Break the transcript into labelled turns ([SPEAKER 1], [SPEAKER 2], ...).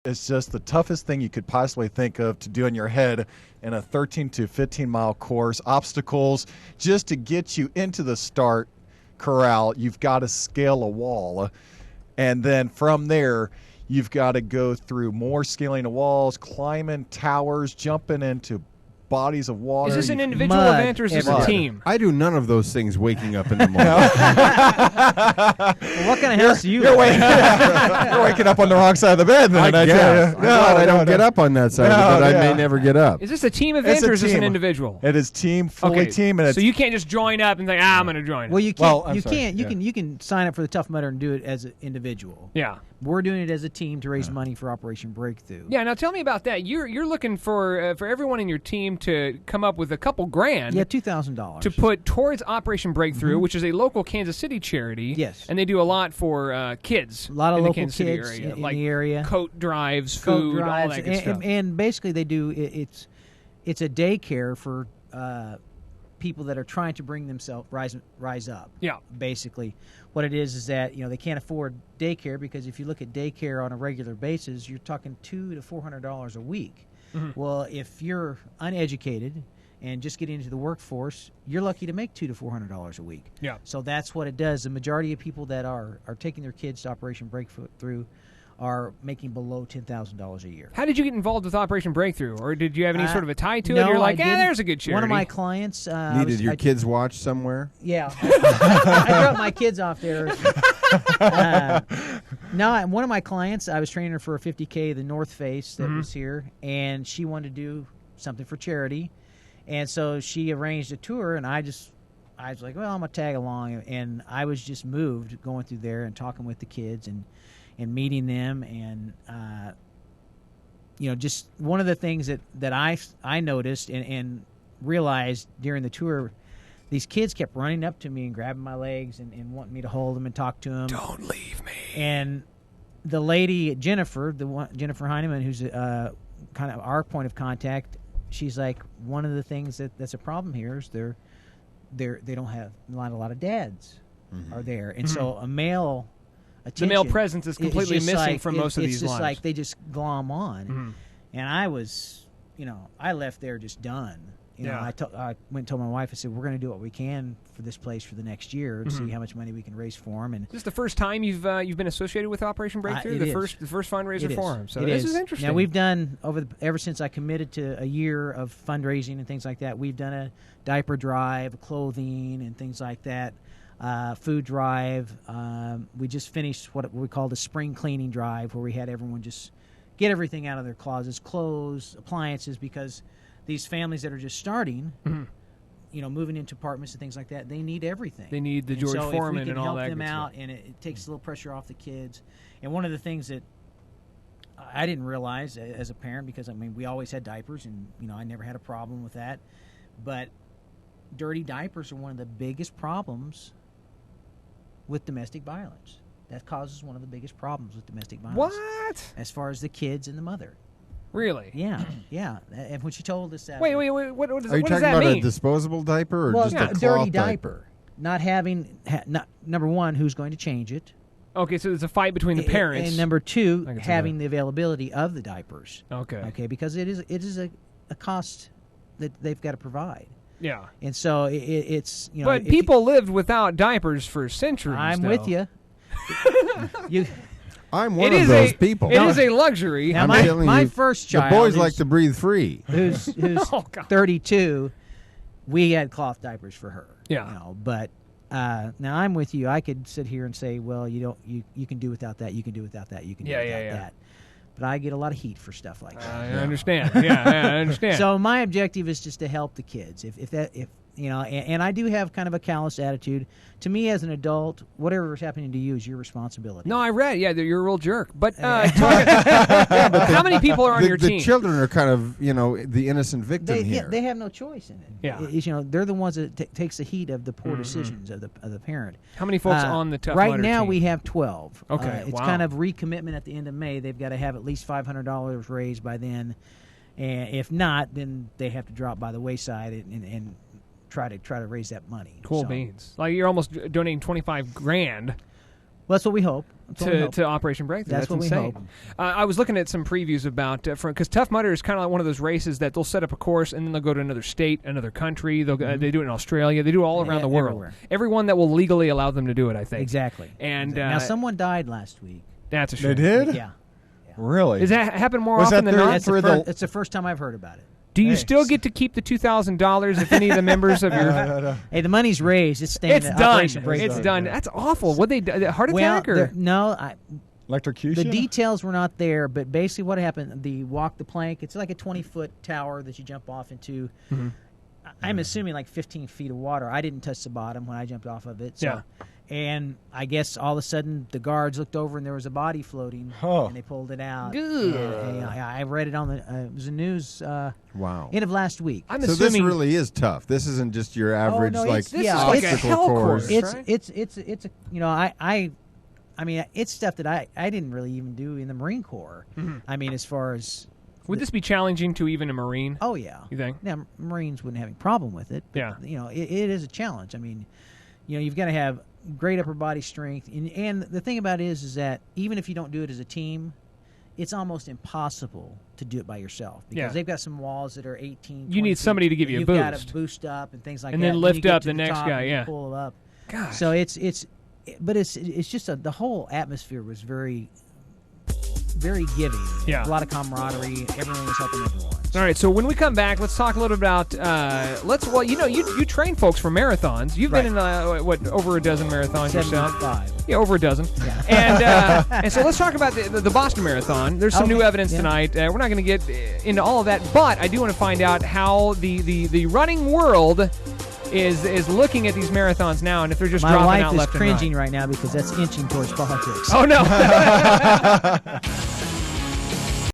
[SPEAKER 1] is just the toughest thing you could possibly think of to do in your head in a 13 to 15 mile course. Obstacles just to get you into the start corral. You've got to scale a wall, and then from there you've got to go through more scaling of walls, climbing towers, jumping into bodies of water.
[SPEAKER 2] Is this an individual event or is this a team?
[SPEAKER 3] I do none of those things waking up in the morning.
[SPEAKER 4] Well, what kind of house do you live in?
[SPEAKER 1] You're waking up on the wrong side of the bed. Then I
[SPEAKER 3] guess.
[SPEAKER 1] tell you.
[SPEAKER 3] I don't get up on that side, but I may never get up.
[SPEAKER 2] Is this a team event or is this an individual?
[SPEAKER 1] It is team, fully team. And
[SPEAKER 2] so you can't just join up and think, I'm going to join.
[SPEAKER 4] Well, you can't. You can sign up for the Tough Mudder and do it as an individual.
[SPEAKER 2] Yeah.
[SPEAKER 4] We're doing it as a team to raise money for Operation Breakthrough.
[SPEAKER 2] Yeah, now tell me about that. You're looking for everyone in your team to come up with a couple grand.
[SPEAKER 4] Yeah, $2,000
[SPEAKER 2] to put towards Operation Breakthrough, which is a local Kansas City charity.
[SPEAKER 4] Yes,
[SPEAKER 2] and they do a lot for kids.
[SPEAKER 4] A lot of
[SPEAKER 2] in
[SPEAKER 4] local
[SPEAKER 2] the Kansas City
[SPEAKER 4] kids
[SPEAKER 2] area,
[SPEAKER 4] in
[SPEAKER 2] like
[SPEAKER 4] the area.
[SPEAKER 2] Coat drives, food, all that good stuff.
[SPEAKER 4] And basically, they do it's a daycare for people that are trying to bring themselves rise up.
[SPEAKER 2] Yeah,
[SPEAKER 4] basically. What it is that they can't afford daycare, because if you look at daycare on a regular basis, you're talking $200 to $400 a week. Mm-hmm. Well, if you're uneducated and just getting into the workforce, you're lucky to make $200 to $400 a week.
[SPEAKER 2] Yeah.
[SPEAKER 4] So that's what it does. The majority of people that are taking their kids to Operation Breakthrough are making below $10,000 a year.
[SPEAKER 2] How did you get involved with Operation Breakthrough, or did you have any sort of a tie to it?
[SPEAKER 4] No,
[SPEAKER 2] You're like,
[SPEAKER 4] I
[SPEAKER 2] there's a good charity.
[SPEAKER 4] One of my clients
[SPEAKER 3] needed your kids watch somewhere.
[SPEAKER 4] Yeah, I dropped my kids off there. No, one of my clients, I was training her for a 50K, the North Face that was here, and she wanted to do something for charity, and so she arranged a tour, and I was like, well, I'm gonna tag along, and I was just moved going through there and talking with the kids and meeting them, and just one of the things that I noticed and realized during the tour, these kids kept running up to me and grabbing my legs and wanting me to hold them and talk to them.
[SPEAKER 2] Don't leave me.
[SPEAKER 4] And the lady Jennifer, Jennifer Heineman, who's kind of our point of contact, she's like, one of the things that's a problem here is they don't have not a lot of dads are there, and so a male.
[SPEAKER 2] The male presence is completely missing from most of these lives.
[SPEAKER 4] It's just like they just glom on. And I was, I left there just done. I went and told my wife, I said, we're going to do what we can for this place for the next year and see how much money we can raise for them. And
[SPEAKER 2] is this the first time you've been associated with Operation Breakthrough? The first fundraiser for them. So this is interesting.
[SPEAKER 4] Now, we've done, ever since I committed to a year of fundraising and things like that, we've done a diaper drive, clothing, and things like that. Food drive. We just finished what we call the spring cleaning drive, where we had everyone just get everything out of their closets, clothes, appliances, because these families that are just starting, moving into apartments and things like that, they need everything.
[SPEAKER 2] They need the George Foreman and all that.
[SPEAKER 4] If we can help them out, and it takes a little pressure off the kids. And one of the things that I didn't realize as a parent, because we always had diapers, and I never had a problem with that, but dirty diapers are one of the biggest problems with domestic violence. That causes one of the biggest problems with domestic violence.
[SPEAKER 2] What?
[SPEAKER 4] As far as the kids and the mother.
[SPEAKER 2] Really?
[SPEAKER 4] Yeah. And when she told us that...
[SPEAKER 2] Wait. What does that mean?
[SPEAKER 3] Are you talking about a disposable diaper or just a cloth
[SPEAKER 4] dirty
[SPEAKER 3] diaper?
[SPEAKER 4] Not having... number one, who's going to change it?
[SPEAKER 2] Okay, so there's a fight between the parents.
[SPEAKER 4] And number two, having the availability of the diapers.
[SPEAKER 2] Okay,
[SPEAKER 4] because it is a cost that they've got to provide.
[SPEAKER 2] Yeah.
[SPEAKER 4] And so it's,
[SPEAKER 2] But people lived without diapers for centuries.
[SPEAKER 4] I'm with you.
[SPEAKER 3] I'm one of those people.
[SPEAKER 2] It is a luxury.
[SPEAKER 4] Now, my first child,
[SPEAKER 3] the boys like to breathe free.
[SPEAKER 4] Who's 32, we had cloth diapers for her.
[SPEAKER 2] Yeah.
[SPEAKER 4] But now I'm with you. I could sit here and say, well, you can do without that. You can do without that. You can do without that. But I get a lot of heat for stuff like that.
[SPEAKER 2] I understand. I understand.
[SPEAKER 4] So my objective is just to help the kids. If and I do have kind of a callous attitude. To me, as an adult, whatever is happening to you is your responsibility.
[SPEAKER 2] No, I read. Yeah, you're a real jerk. But but how many people are on your team?
[SPEAKER 3] The children are kind of, the innocent victim here.
[SPEAKER 4] They have no choice in it.
[SPEAKER 2] Yeah.
[SPEAKER 4] They're the ones that takes the heat of the poor decisions of the parent.
[SPEAKER 2] How many folks on the Tough
[SPEAKER 4] Right
[SPEAKER 2] Mudder
[SPEAKER 4] now
[SPEAKER 2] team?
[SPEAKER 4] we have 12.
[SPEAKER 2] Okay,
[SPEAKER 4] it's kind of recommitment at the end of May. They've got to have at least $500 raised by then, and if not, then they have to drop by the wayside and try to raise that money.
[SPEAKER 2] Cool beans. Like you're almost donating $25,000.
[SPEAKER 4] Well, that's what we hope.
[SPEAKER 2] To Operation Breakthrough.
[SPEAKER 4] That's what
[SPEAKER 2] insane.
[SPEAKER 4] we hope.
[SPEAKER 2] I was looking at some previews about because Tough Mudder is kind of like one of those races that they'll set up a course and then they'll go to another state, another country. They do it in Australia. They do it all around the world.
[SPEAKER 4] Everywhere.
[SPEAKER 2] Everyone that will legally allow them to do it, I think.
[SPEAKER 4] Exactly.
[SPEAKER 2] And
[SPEAKER 4] now someone died last week.
[SPEAKER 2] That's a shame.
[SPEAKER 1] They did?
[SPEAKER 4] Yeah.
[SPEAKER 1] Really?
[SPEAKER 2] Does that happen more often than not?
[SPEAKER 4] It's the first time I've heard about it.
[SPEAKER 2] Do you still get to keep the $2,000 if any of the members of your?
[SPEAKER 1] No.
[SPEAKER 4] Hey, the money's raised. It's staying.
[SPEAKER 2] It's done. It's done. That's awful. What they heart attack or
[SPEAKER 4] no?
[SPEAKER 1] Electrocution?
[SPEAKER 4] The details were not there, but basically what happened, the plank, it's like a 20-foot tower that you jump off into.
[SPEAKER 2] Mm-hmm.
[SPEAKER 4] I'm assuming like 15 feet of water. I didn't touch the bottom when I jumped off of it. So,
[SPEAKER 2] yeah.
[SPEAKER 4] And I guess all of a sudden the guards looked over and there was a body floating, and they pulled it out.
[SPEAKER 2] Good.
[SPEAKER 4] And I read it on it was the news
[SPEAKER 3] wow.
[SPEAKER 4] end of last week.
[SPEAKER 2] I'm
[SPEAKER 3] so
[SPEAKER 2] assuming
[SPEAKER 3] this really is tough. This isn't just your average
[SPEAKER 2] this is
[SPEAKER 3] obstacle
[SPEAKER 2] like a hell course.
[SPEAKER 4] It's I mean, it's stuff that I didn't really even do in the Marine Corps.
[SPEAKER 2] Mm-hmm.
[SPEAKER 4] I mean, as far as...
[SPEAKER 2] Would this be challenging to even a Marine?
[SPEAKER 4] Oh, yeah.
[SPEAKER 2] You think?
[SPEAKER 4] Now, Marines wouldn't have any problem with it. But,
[SPEAKER 2] yeah.
[SPEAKER 4] It is a challenge. I mean, you've got to have great upper body strength. And the thing about it is that even if you don't do it as a team, it's almost impossible to do it by yourself. Because they've got some walls that are 18,
[SPEAKER 2] you need somebody to give you a boost.
[SPEAKER 4] You've got to boost up and things like that.
[SPEAKER 2] And then lift up the next guy,
[SPEAKER 4] pull it up.
[SPEAKER 2] Gosh.
[SPEAKER 4] So it's just the whole atmosphere was very, very giving.
[SPEAKER 2] Yeah.
[SPEAKER 4] A lot of camaraderie. Everyone was helping everyone.
[SPEAKER 2] All right, so when we come back, let's talk a little about you train folks for marathons. You've been in over a dozen marathons yourself.
[SPEAKER 4] 75.
[SPEAKER 2] Yeah, over a dozen.
[SPEAKER 4] Yeah.
[SPEAKER 2] And so let's talk about the Boston Marathon. There's some new evidence tonight. We're not going to get into all of that, but I do want to find out how the running world is looking at these marathons now, and if they're just dropping out left and right.
[SPEAKER 4] My wife is cringing right now because that's inching towards politics.
[SPEAKER 2] Oh no.